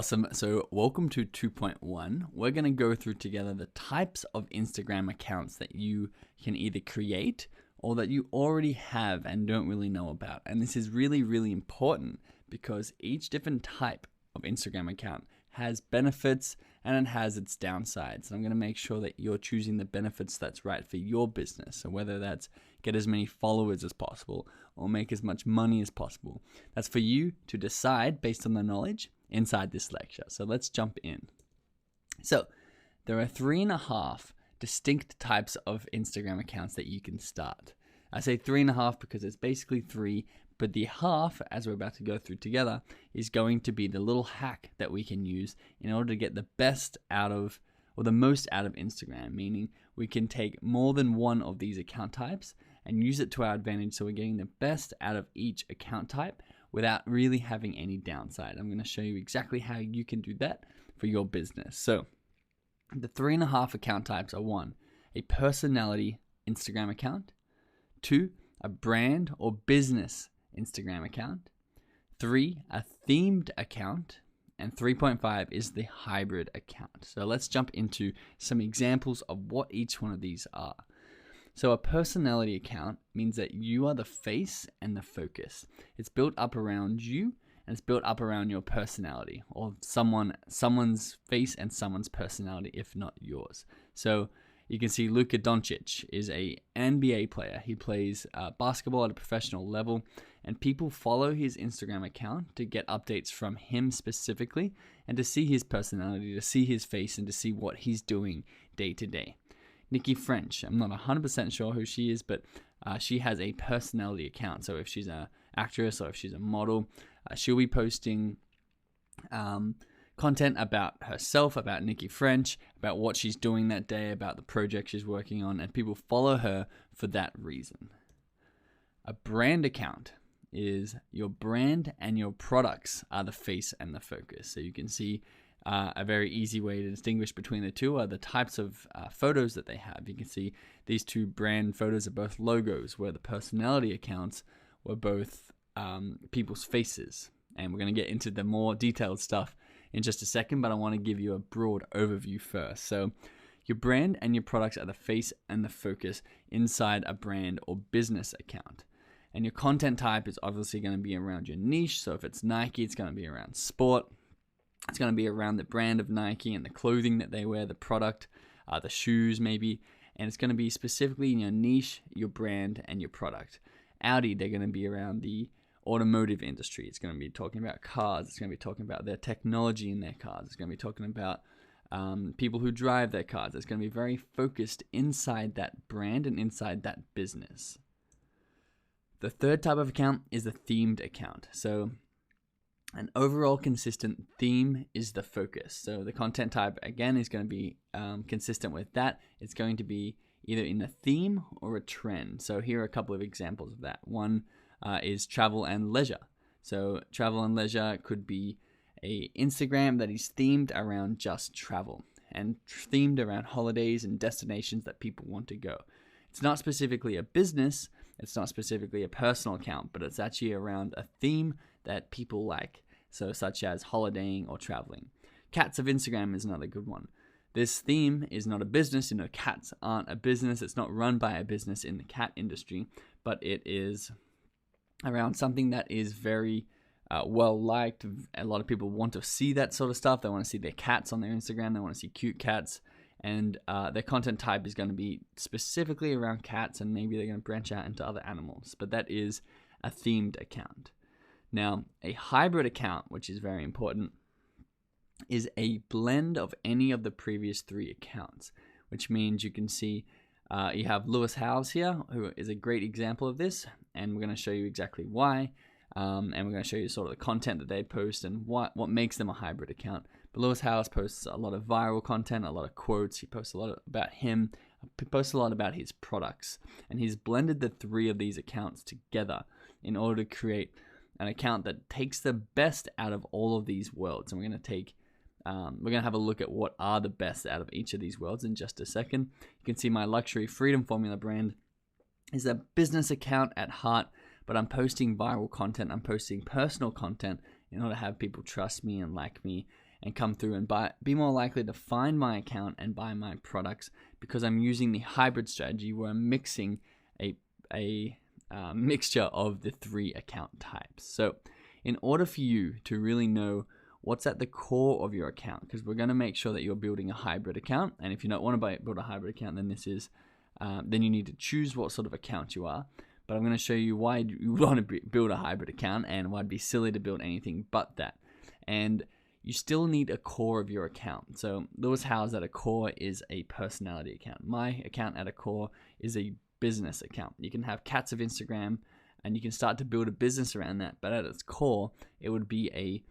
Awesome. So welcome to 2.1. We're going to go through together the types of Instagram accounts that you can either create or that you already have and don't really know about. And this is really, really important because each different type of Instagram account has benefits and it has its downsides. And I'm going to make sure that you're choosing the benefits that's right for your business. So whether that's get as many followers as possible or make as much money as possible, that's for you to decide based on the knowledge inside this lecture. So let's jump in. So there are 3.5 distinct types of Instagram accounts that you can start. I say 3.5 because it's basically 3, but the half, as we're about to go through together, is going to be the little hack that we can use in order to get the best out of, or the most out of Instagram, meaning we can take more than one of these account types and use it to our advantage so we're getting the best out of each account type without really having any downside. I'm going to show you exactly how you can do that for your business. So the 3.5 account types are 1, a personality Instagram account, 2, a brand or business Instagram account, 3, a themed account, and 3.5 is the hybrid account. So let's jump into some examples of what each one of these are. So a personality account means that you are the face and the focus. It's built up around you and it's built up around your personality, or someone's face and someone's personality, if not yours. So you can see Luka Doncic is an NBA player. He plays basketball at a professional level, and people follow his Instagram account to get updates from him specifically and to see his personality, to see his face, and to see what he's doing day to day. Nikki French, I'm not 100% sure who she is, but she has a personality account. So if she's an actress or if she's a model, she'll be posting content about herself, about Nikki French, about what she's doing that day, about the project she's working on, and people follow her for that reason. A brand account is your brand and your products are the face and the focus. So you can see a very easy way to distinguish between the two are the types of photos that they have. You can see these two brand photos are both logos, where the personality accounts were both people's faces. And we're going to get into the more detailed stuff in just a second, but I want to give you a broad overview first. So your brand and your products are the face and the focus inside a brand or business account. And your content type is obviously going to be around your niche. So if it's Nike, it's going to be around sport. It's going to be around the brand of Nike and the clothing that they wear, the product, the shoes maybe. And it's going to be specifically in your niche, your brand, and your product. Audi, they're going to be around the automotive industry. It's going to be talking about cars. It's going to be talking about their technology in their cars. It's going to be talking about people who drive their cars. It's going to be very focused inside that brand and inside that business. The third type of account is a themed account. So an overall consistent theme is the focus. So the content type, again, is going to be consistent with that. It's going to be either in a theme or a trend. So here are a couple of examples of that. One is travel and leisure. So travel and leisure could be a Instagram that is themed around just travel and themed around holidays and destinations that people want to go. It's not specifically a business. It's not specifically a personal account, but it's actually around a theme that people like. So such as holidaying or traveling. Cats of Instagram is another good one. This theme is not a business. You know, cats aren't a business. It's not run by a business in the cat industry, but it is around something that is very well liked. A lot of people want to see that sort of stuff. They want to see their cats on their Instagram. They want to see cute cats. And their content type is going to be specifically around cats, and maybe they're going to branch out into other animals. But that is a themed account. Now, a hybrid account, which is very important, is a blend of any of the previous 3 accounts, which means you can see you have Lewis Howes here, who is a great example of this, and we're going to show you exactly why, and we're going to show you sort of the content that they post and what makes them a hybrid account. But Lewis Howes posts a lot of viral content, a lot of quotes. He posts a lot about him. He posts a lot about his products, and he's blended the 3 of these accounts together in order to create an account that takes the best out of all of these worlds. And we're going to have a look at what are the best out of each of these worlds in just a second. You can see my Luxury Freedom Formula brand is a business account at heart, but I'm posting viral content. I'm posting personal content in order to have people trust me and like me and come through and be more likely to find my account and buy my products, because I'm using the hybrid strategy where I'm mixing a mixture of the 3 account types. So in order for you to really know what's at the core of your account, because we're going to make sure that you're building a hybrid account, and if you don't want to build a hybrid account, then then you need to choose what sort of account you are. But I'm going to show you why you want to build a hybrid account and why it'd be silly to build anything but that. And you still need a core of your account. So Lewis Howes at a core is a personality account. My account at a core is a business account. You can have cats of Instagram and you can start to build a business around that, but at its core, it would be a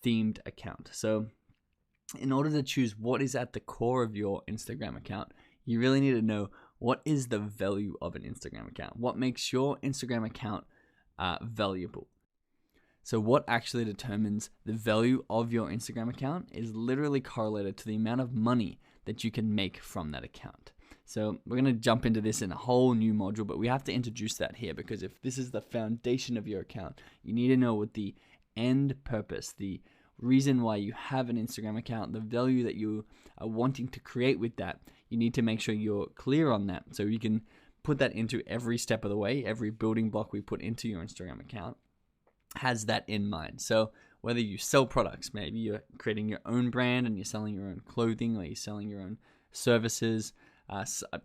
themed account. So in order to choose what is at the core of your Instagram account, you really need to know what is the value of an Instagram account. What makes your Instagram account valuable? So what actually determines the value of your Instagram account is literally correlated to the amount of money that you can make from that account. So we're going to jump into this in a whole new module, but we have to introduce that here, because if this is the foundation of your account, you need to know what the end purpose, the reason why you have an Instagram account, the value that you are wanting to create with that. You need to make sure you're clear on that, so you can put that into every step of the way. Every building block we put into your Instagram account has that in mind. So whether you sell products, maybe you're creating your own brand and you're selling your own clothing, or you're selling your own services,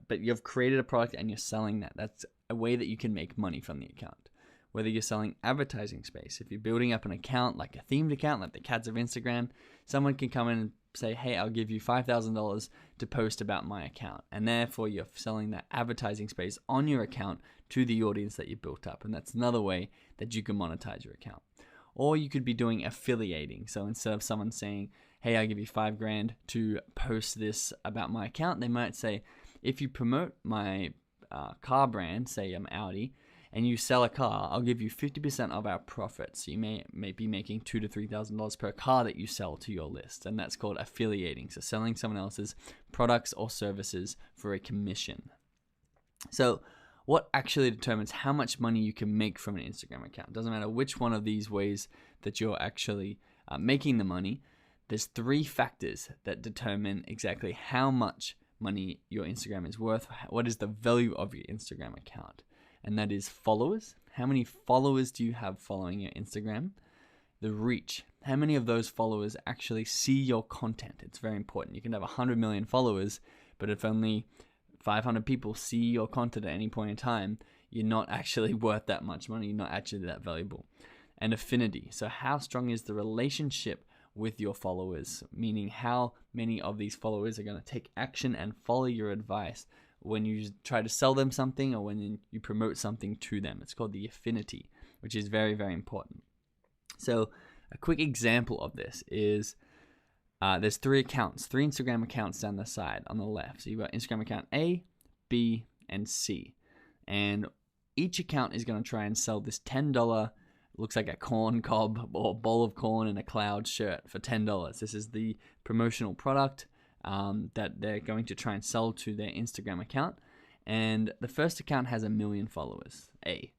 but you've created a product and you're selling that. That's a way that you can make money from the account. Whether you're selling advertising space, if you're building up an account, like a themed account, like the Cats of Instagram, someone can come in and say, hey, I'll give you $5,000 to post about my account. And therefore you're selling that advertising space on your account to the audience that you built up. And that's another way that you can monetize your account. Or you could be doing affiliating. So instead of someone saying, hey, I'll give you $5,000 to post this about my account, they might say, if you promote my car brand, say I'm Audi, and you sell a car, I'll give you 50% of our profits. So you may be making $2,000 to $3,000 per car that you sell to your list. And that's called affiliating. So selling someone else's products or services for a commission. So what actually determines how much money you can make from an Instagram account? Doesn't matter which one of these ways that you're actually making the money. There's 3 factors that determine exactly how much money your Instagram is worth. What is the value of your Instagram account? And that is followers. How many followers do you have following your Instagram? The reach. How many of those followers actually see your content? It's very important. You can have 100 million followers, but if only 500 people see your content at any point in time, you're not actually worth that much money. You're not actually that valuable. And affinity. So how strong is the relationship with your followers? Meaning how many of these followers are going to take action and follow your advice when you try to sell them something or when you promote something to them. It's called the affinity, which is very, very important. So a quick example of this is there's 3 accounts, 3 Instagram accounts down the side on the left. So you've got Instagram account A, B, and C. And each account is going to try and sell this $10, looks like a corn cob or bowl of corn in a cloud shirt for $10. This is the promotional product that they're going to try and sell to their Instagram account. And the first account has 1 million followers, A.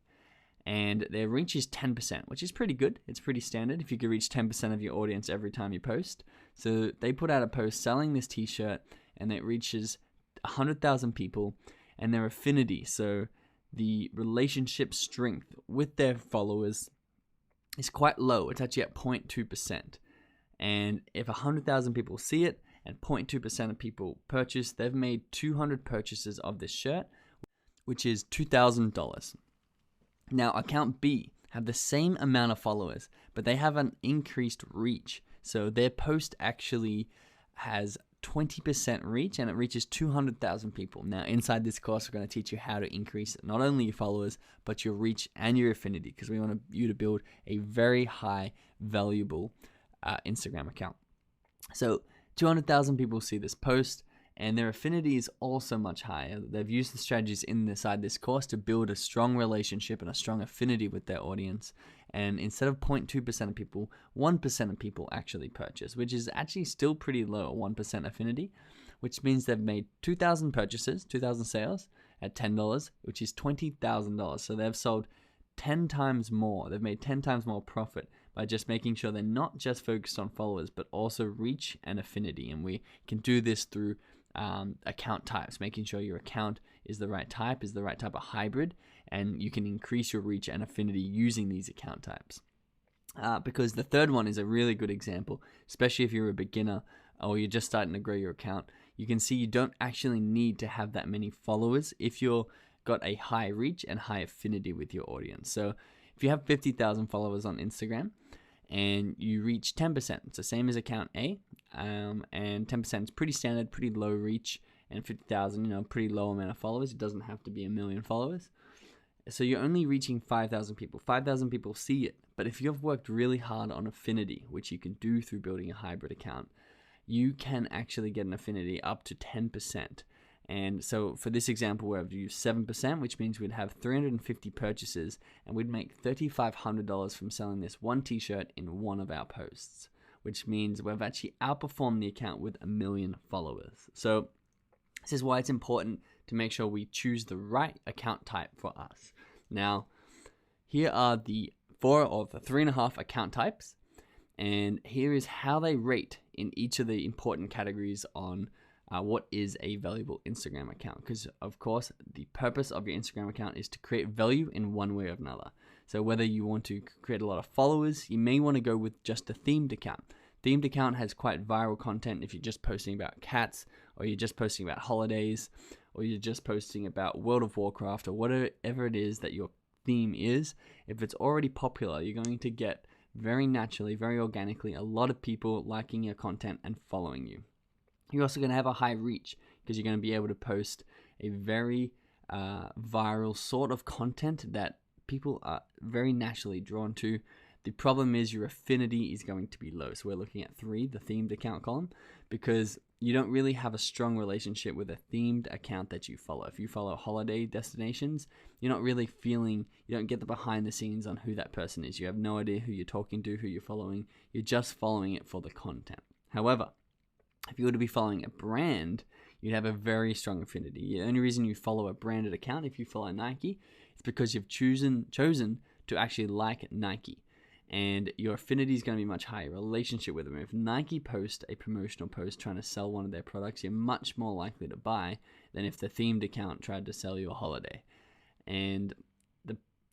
And their reach is 10%, which is pretty good. It's pretty standard if you could reach 10% of your audience every time you post. So they put out a post selling this t-shirt and it reaches 100,000 people, and their affinity, so the relationship strength with their followers, is quite low. It's actually at 0.2%. And if 100,000 people see it and 0.2% of people purchase, they've made 200 purchases of this shirt, which is $2,000. Now, account B have the same amount of followers, but they have an increased reach. So their post actually has 20% reach and it reaches 200,000 people. Now, inside this course, we're going to teach you how to increase not only your followers, but your reach and your affinity, because we want you to build a very high, valuable Instagram account. So 200,000 people see this post, and their affinity is also much higher. They've used the strategies inside this course to build a strong relationship and a strong affinity with their audience. And instead of 0.2% of people, 1% of people actually purchase, which is actually still pretty low, 1% affinity, which means they've made 2,000 purchases, 2,000 sales at $10, which is $20,000. So they've sold 10 times more. They've made 10 times more profit by just making sure they're not just focused on followers, but also reach and affinity. And we can do this through account types, making sure your account is the right type of hybrid, and you can increase your reach and affinity using these account types. Because the third one is a really good example, especially if you're a beginner or you're just starting to grow your account. You can see you don't actually need to have that many followers if you're got a high reach and high affinity with your audience. So if you have 50,000 followers on Instagram and you reach 10%, it's the same as account A, and 10% is pretty standard, pretty low reach, and 50,000, pretty low amount of followers. It doesn't have to be 1 million followers. So you're only reaching 5,000 people. 5,000 people see it. But if you've worked really hard on affinity, which you can do through building a hybrid account, you can actually get an affinity up to 10%. And so for this example, we've used 7%, which means we'd have 350 purchases, and we'd make $3,500 from selling this one t-shirt in one of our posts, which means we've actually outperformed the account with 1 million followers. So this is why it's important to make sure we choose the right account type for us. Now, here are the 4 of the 3.5 account types, and here is how they rate in each of the important categories on what is a valuable Instagram account. Because, of course, the purpose of your Instagram account is to create value in one way or another. So whether you want to create a lot of followers, you may want to go with just a themed account. Themed account has quite viral content if you're just posting about cats, or you're just posting about holidays, or you're just posting about World of Warcraft, or whatever it is that your theme is. If it's already popular, you're going to get very naturally, very organically, a lot of people liking your content and following you. You're also going to have a high reach because you're going to be able to post a very viral sort of content that people are very naturally drawn to. The problem is your affinity is going to be low. So we're looking at 3, the themed account column, because you don't really have a strong relationship with a themed account that you follow. If you follow holiday destinations, you're not really feeling, you don't get the behind the scenes on who that person is. You have no idea who you're talking to, who you're following. You're just following it for the content. However, if you were to be following a brand, you'd have a very strong affinity. The only reason you follow a branded account, if you follow Nike, is because you've chosen to actually like Nike. And your affinity is going to be much higher, relationship with them. If Nike post a promotional post trying to sell one of their products, you're much more likely to buy than if the themed account tried to sell you a holiday. And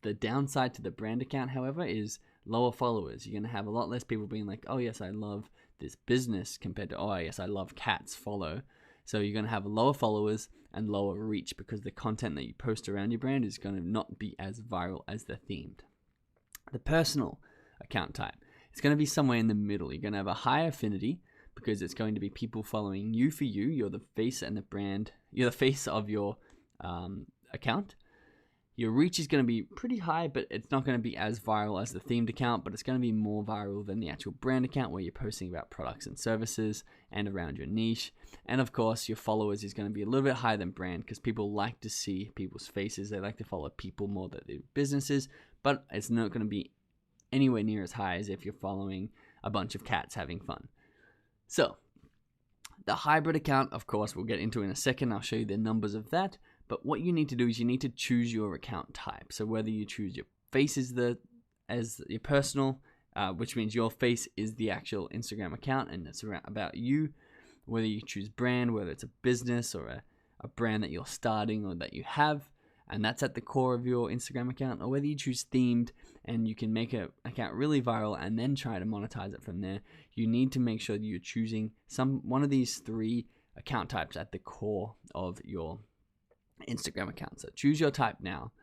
the downside to the brand account, however, is lower followers. You're going to have a lot less people being like, oh yes, I love this business, compared to, oh yes, I love cats, follow. So you're going to have lower followers and lower reach because the content that you post around your brand is going to not be as viral as the themed. The personal account type, it's going to be somewhere in the middle. You're going to have a high affinity because it's going to be people following you for you. You're the face and the brand. You're the face of your account. Your reach is going to be pretty high, but it's not going to be as viral as the themed account, but it's going to be more viral than the actual brand account where you're posting about products and services and around your niche. And of course, your followers is going to be a little bit higher than brand because people like to see people's faces. They like to follow people more than their businesses, but it's not going to be anywhere near as high as if you're following a bunch of cats having fun. So the hybrid account, of course, we'll get into in a second. I'll show you the numbers of that. But what you need to do is you need to choose your account type. So whether you choose your face as your personal, which means your face is the actual Instagram account and it's about you, whether you choose brand, whether it's a business or a brand that you're starting or that you have, and that's at the core of your Instagram account, or whether you choose themed and you can make an account really viral and then try to monetize it from there, you need to make sure that you're choosing one of these 3 account types at the core of your Instagram account. So choose your type now.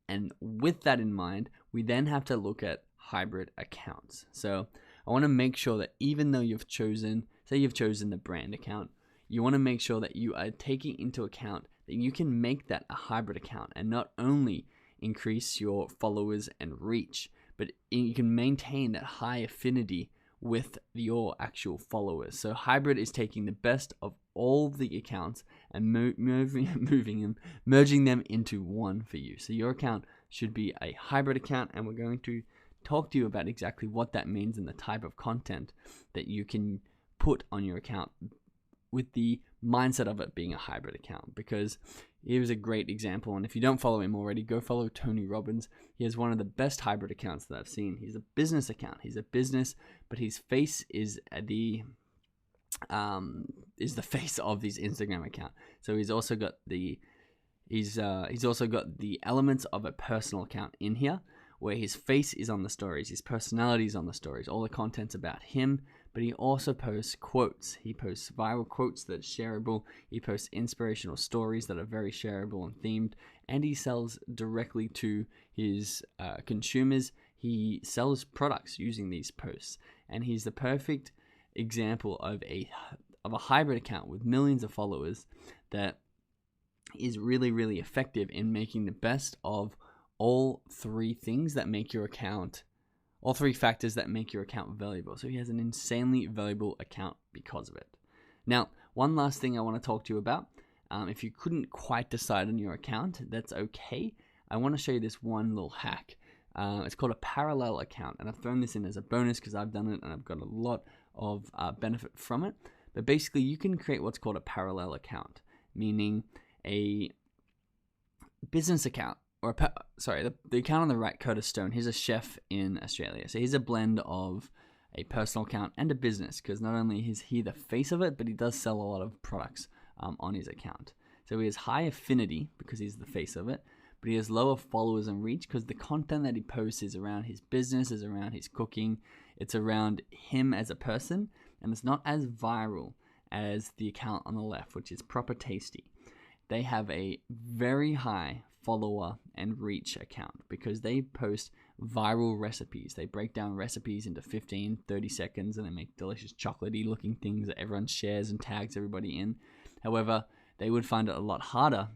And with that in mind, we then have to look at hybrid accounts. So I want to make sure that even though you've chosen the brand account, you want to make sure that you are taking into account that you can make that a hybrid account and not only increase your followers and reach, but you can maintain that high affinity with your actual followers. So hybrid is taking the best of all the accounts and merging them into one for you. So your account should be a hybrid account, and we're going to talk to you about exactly what that means and the type of content that you can put on your account with the mindset of it being a hybrid account. Because he was a great example. And if you don't follow him already, go follow Tony Robbins. He has one of the best hybrid accounts that I've seen. He's a business account. He's a business, but his face is the face of his Instagram account. So he's also got the elements of a personal account in here, where his face is on the stories, his personality is on the stories, all the content's about him. But he also posts quotes. He posts viral quotes that are shareable. He posts inspirational stories that are very shareable and themed. And he sells directly to his consumers. He sells products using these posts. And he's the perfect example of a hybrid account with millions of followers that is really, really effective in making the best of all three things that make your account, all three factors that make your account valuable. So he has an insanely valuable account because of it. Now, one last thing I want to talk to you about. If you couldn't quite decide on your account, that's okay. I want to show you this one little hack. It's called a parallel account, and I've thrown this in as a bonus because I've done it and I've got a lot of benefit from it. But basically, you can create what's called a parallel account, meaning a business account, or the account on the right, Curtis Stone. He's a chef in Australia, so he's a blend of a personal account and a business, because not only is he the face of it, but he does sell a lot of products on his account. So he has high affinity because he's the face of it, but he has lower followers and reach because the content that he posts is around his business, is around his cooking, it's around him as a person, and it's not as viral as the account on the left, which is Proper Tasty. They have a very high follower and reach account because they post viral recipes. They break down recipes into 15, 30 seconds, and they make delicious chocolatey looking things that everyone shares and tags everybody in. However, they would find it a lot harder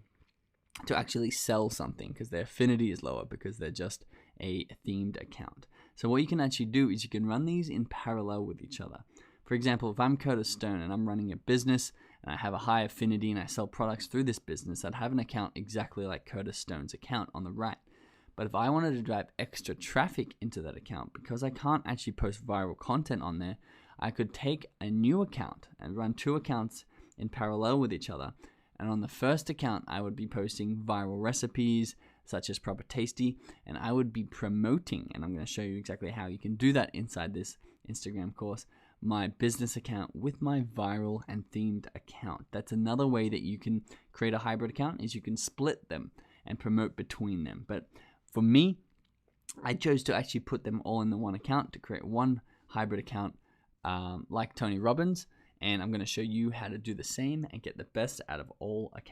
to actually sell something because their affinity is lower because they're just a themed account. So what you can actually do is you can run these in parallel with each other. For example, if I'm Curtis Stone and I'm running a business and I have a high affinity and I sell products through this business, I'd have an account exactly like Curtis Stone's account on the right. But if I wanted to drive extra traffic into that account, because I can't actually post viral content on there, I could take a new account and run two accounts in parallel with each other. And on the first account, I would be posting viral recipes such as Proper Tasty, and I would be promoting, and I'm going to show you exactly how you can do that inside this Instagram course, my business account with my viral and themed account. That's another way that you can create a hybrid account, is you can split them and promote between them. But for me, I chose to actually put them all in the one account to create one hybrid account like Tony Robbins. And I'm going to show you how to do the same and get the best out of all accounts.